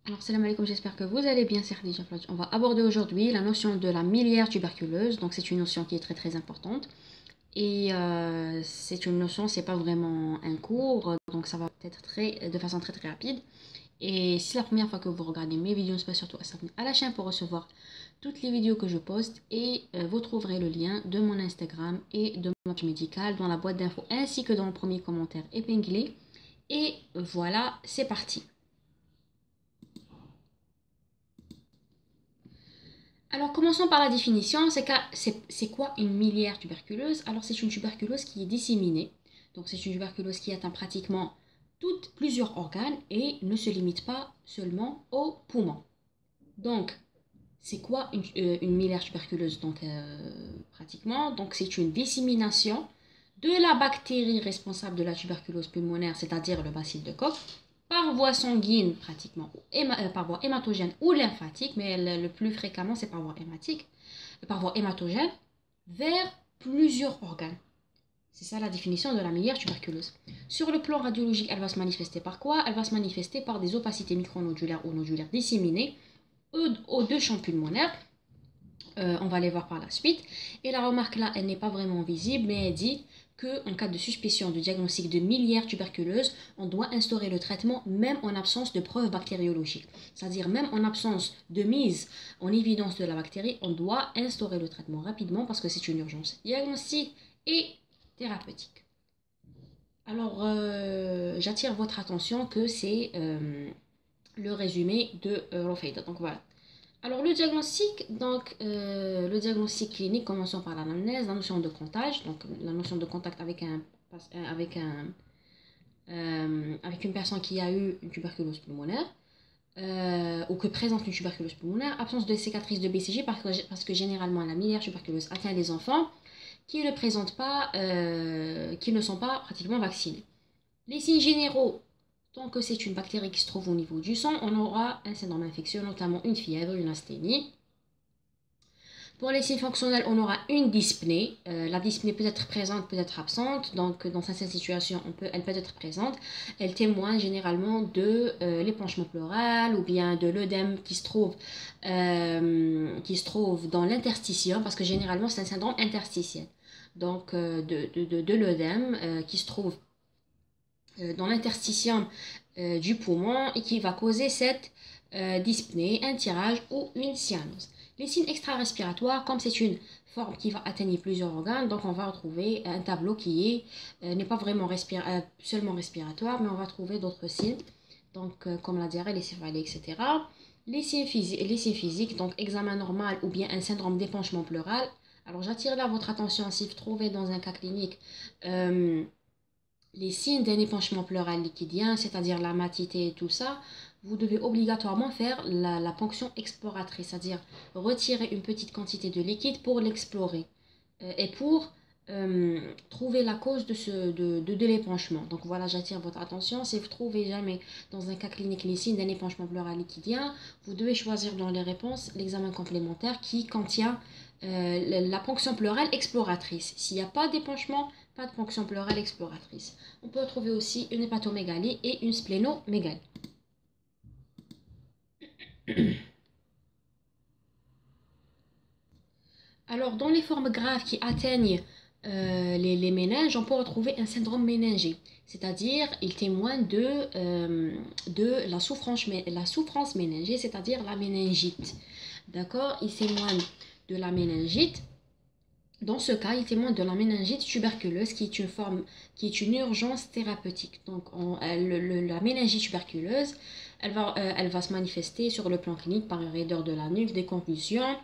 Alors, salam alaikum, j'espère que vous allez bien, c'est Khadija Fladj. On va aborder aujourd'hui la notion de la miliaire tuberculeuse. Donc, c'est une notion qui est très très importante. Et c'est une notion, c'est pas vraiment un cours, donc ça va être de façon très très rapide. Et si c'est la première fois que vous regardez mes vidéos, n'hésitez pas surtout à s'abonner à la chaîne pour recevoir toutes les vidéos que je poste. Et vous trouverez le lien de mon Instagram et de ma page médicale dans la boîte d'infos ainsi que dans le premier commentaire épinglé. Et voilà, c'est parti. Alors, commençons par la définition. C'est quoi une miliaire tuberculeuse? Alors, c'est une tuberculose qui est disséminée. Donc, c'est une tuberculose qui atteint pratiquement plusieurs organes et ne se limite pas seulement aux poumons. Donc, c'est quoi une miliaire tuberculeuse? Donc, pratiquement, donc c'est une dissémination de la bactérie responsable de la tuberculose pulmonaire, c'est-à-dire le bacille de Koch, par voie sanguine pratiquement, par voie hématogène ou lymphatique, mais le plus fréquemment c'est par voie hématogène, vers plusieurs organes. C'est ça la définition de la miliaire tuberculeuse. Sur le plan radiologique, elle va se manifester par quoi? Elle va se manifester par des opacités micronodulaires ou nodulaires disséminées aux deux champs pulmonaires. On va les voir par la suite. Et la remarque là, elle n'est pas vraiment visible, mais elle dit qu'en cas de suspicion de diagnostic de miliaire tuberculeuse, on doit instaurer le traitement même en absence de preuves bactériologiques. C'est-à-dire même en absence de mise en évidence de la bactérie, on doit instaurer le traitement rapidement parce que c'est une urgence diagnostique et thérapeutique. Alors, j'attire votre attention que c'est le résumé de Rofeida. Donc voilà. Alors le diagnostic clinique, commençons par l'anamnèse, la notion de contact, donc la notion de contact avec avec une personne qui a eu une tuberculose pulmonaire ou que présente une tuberculose pulmonaire, absence de cicatrice de BCG parce que généralement la miliaire tuberculeuse atteint des enfants qui ne présentent pas, qui ne sont pas pratiquement vaccinés. Les signes généraux, tant que c'est une bactérie qui se trouve au niveau du sang, on aura un syndrome infectieux, notamment une fièvre, une asthénie. Pour les signes fonctionnels, on aura une dyspnée. La dyspnée peut être présente, peut être absente. Donc, dans certaines situations, elle peut être présente. Elle témoigne généralement de l'épanchement pleural ou bien de l'œdème qui se trouve dans l'interstitium, parce que généralement, c'est un syndrome interstitiel. Donc, de l'œdème qui se trouve dans l'interstitium du poumon et qui va causer cette dyspnée, un tirage ou une cyanose. Les signes extra-respiratoires, comme c'est une forme qui va atteindre plusieurs organes, donc on va retrouver un tableau qui n'est pas vraiment seulement respiratoire, mais on va trouver d'autres signes, donc comme la diarrhée, les céphalées, etc. Les signes physiques, donc examen normal ou bien un syndrome d'épanchement pleural. Alors j'attire là votre attention si vous trouvez dans un cas clinique les signes d'un épanchement pleural liquidien, c'est-à-dire la matité et tout ça, vous devez obligatoirement faire la ponction exploratrice, c'est-à-dire retirer une petite quantité de liquide pour l'explorer et pour trouver la cause de l'épanchement. Donc voilà, j'attire votre attention. Si vous trouvez jamais dans un cas clinique les signes d'un épanchement pleural liquidien, vous devez choisir dans les réponses l'examen complémentaire qui contient la ponction pleurale exploratrice. S'il n'y a pas d'épanchement, pas de ponction pleurale exploratrice. On peut trouver aussi une hépatomégalie et une splénomégalie. Alors, dans les formes graves qui atteignent les méninges, on peut retrouver un syndrome méningé, c'est-à-dire il témoigne de la souffrance méningée, c'est-à-dire la méningite. D'accord? Il témoigne de la méningite. Dans ce cas, il témoigne de la méningite tuberculeuse qui est une urgence thérapeutique. Donc, la méningite tuberculeuse, elle va se manifester sur le plan clinique par une raideur de la nuque, des convulsions.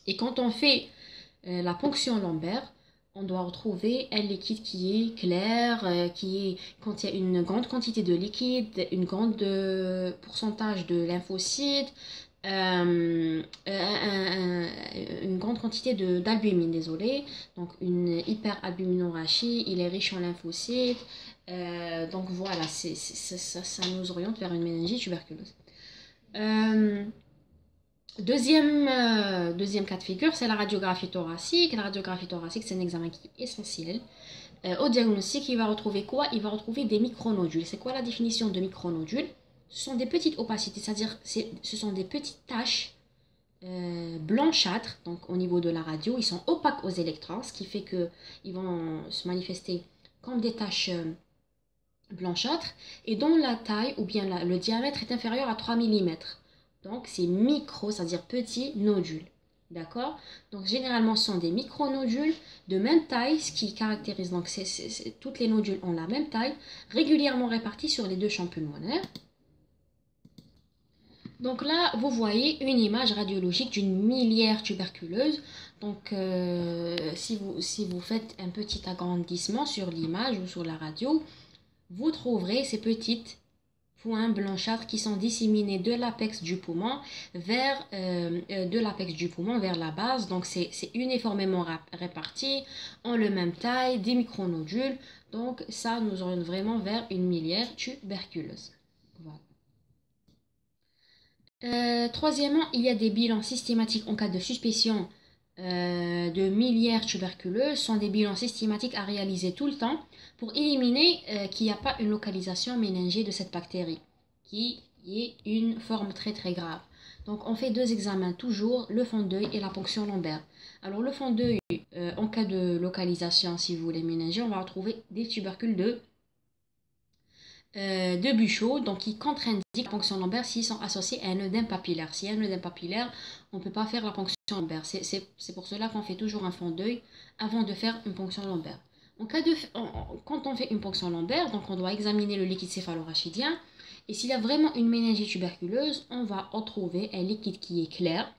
Et quand on fait la ponction lombaire, on doit retrouver un liquide qui est clair, qui contient une grande quantité de liquide, une grande pourcentage de lymphocytes, une grande quantité d'albumine, désolé. Donc une hyperalbuminorachie, il est riche en lymphocytes. Donc voilà, ça nous oriente vers une méningite tuberculeuse. Deuxième cas de figure, c'est la radiographie thoracique. La radiographie thoracique, c'est un examen qui est essentiel. Au diagnostic, il va retrouver quoi? Il va retrouver des micronodules. C'est quoi la définition de micronodules? ce sont des petites opacités, c'est-à-dire ce sont des petites taches blanchâtres. Donc au niveau de la radio, ils sont opaques aux électrons, ce qui fait qu'ils vont se manifester comme des taches blanchâtres et dont la taille ou bien le diamètre est inférieur à 3 mm. Donc c'est micro, c'est-à-dire petit nodule. D'accord? Donc généralement ce sont des micronodules de même taille, ce qui caractérise donc toutes les nodules ont la même taille, régulièrement répartis sur les deux champs pulmonaires. Donc là, vous voyez une image radiologique d'une miliaire tuberculeuse. Donc si vous faites un petit agrandissement sur l'image ou sur la radio, vous trouverez ces petites points blanchâtres qui sont disséminés de l'apex du poumon vers la base. Donc c'est uniformément réparti, ont la même taille, des micronodules. Donc ça nous oriente vraiment vers une miliaire tuberculeuse. Voilà. Troisièmement, il y a des bilans systématiques en cas de suspicion de miliaire tuberculeuse. Ce sont des bilans systématiques à réaliser tout le temps pour éliminer qu'il n'y a pas une localisation méningée de cette bactérie, qui est une forme très très grave. Donc on fait deux examens toujours, le fond d'œil et la ponction lombaire. Alors le fond d'œil, en cas de localisation, si vous voulez ménager, on va retrouver des tubercules de Buchot, donc qui contre-indiquent la ponction lombaire s'ils sont associés à un œdème papillaire. S'il y a un œdème papillaire, on ne peut pas faire la ponction lombaire. C'est pour cela qu'on fait toujours un fond d'œil avant de faire une ponction lombaire. Quand on fait une ponction lombaire, donc on doit examiner le liquide céphalorachidien. Et s'il y a vraiment une méningite tuberculeuse, on va retrouver un liquide qui est clair,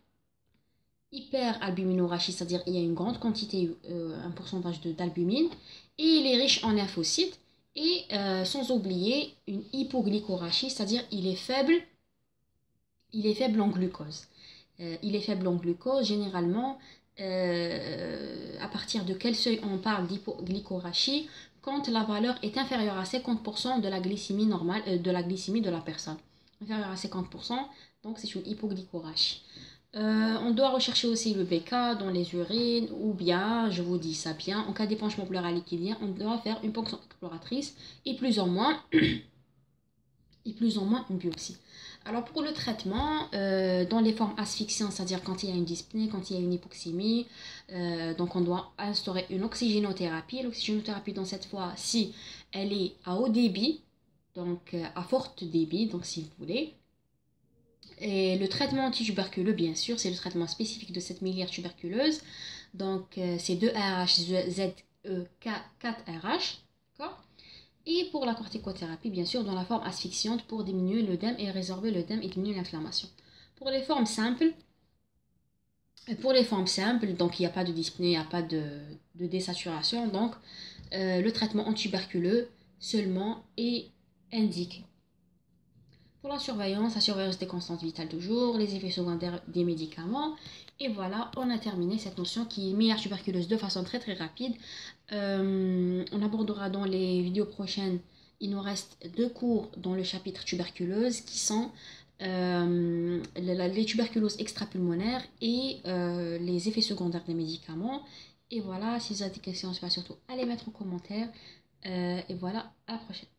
hyperalbuminorachide, c'est-à-dire il y a une grande quantité, un pourcentage d'albumine, et il est riche en lymphocytes. Et sans oublier une hypoglycorachie, c'est-à-dire il est faible en glucose. Il est faible en glucose, généralement, à partir de quel seuil on parle d'hypoglycorachie? Quand la valeur est inférieure à 50% de la glycémie normale, de la glycémie de la personne. Inférieure à 50%, donc c'est une hypoglycorachie. On doit rechercher aussi le BK dans les urines, ou bien, je vous dis ça bien, en cas d'épanchement pleuraire liquidien, on doit faire une ponction exploratrice et plus ou moins une biopsie. Alors pour le traitement, dans les formes asphyxiantes, c'est-à-dire quand il y a une dyspnée, quand il y a une hypoxémie, donc on doit instaurer une oxygénothérapie. L'oxygénothérapie, dans cette fois, si elle est à haut débit, donc à fort débit, donc si vous voulez. Et le traitement antituberculeux, bien sûr, c'est le traitement spécifique de cette miliaire tuberculeuse. Donc, c'est 2-RH, ZE, 4-RH. D'accord? Et pour la corticothérapie, bien sûr, dans la forme asphyxiante pour diminuer l'œdème et résorber l'œdème et diminuer l'inflammation. Pour les formes simples, donc il n'y a pas de dyspnée, il n'y a pas de désaturation. Donc, le traitement antituberculeux seulement est indiqué. Pour la surveillance des constantes vitales de jour, les effets secondaires des médicaments. Et voilà, on a terminé cette notion qui est miliaire tuberculeuse de façon très très rapide. On abordera dans les vidéos prochaines, il nous reste 2 cours dans le chapitre tuberculeuse qui sont les tuberculoses extrapulmonaires et les effets secondaires des médicaments. Et voilà, si vous avez des questions, surtout allez mettre en commentaire. Et voilà, à la prochaine.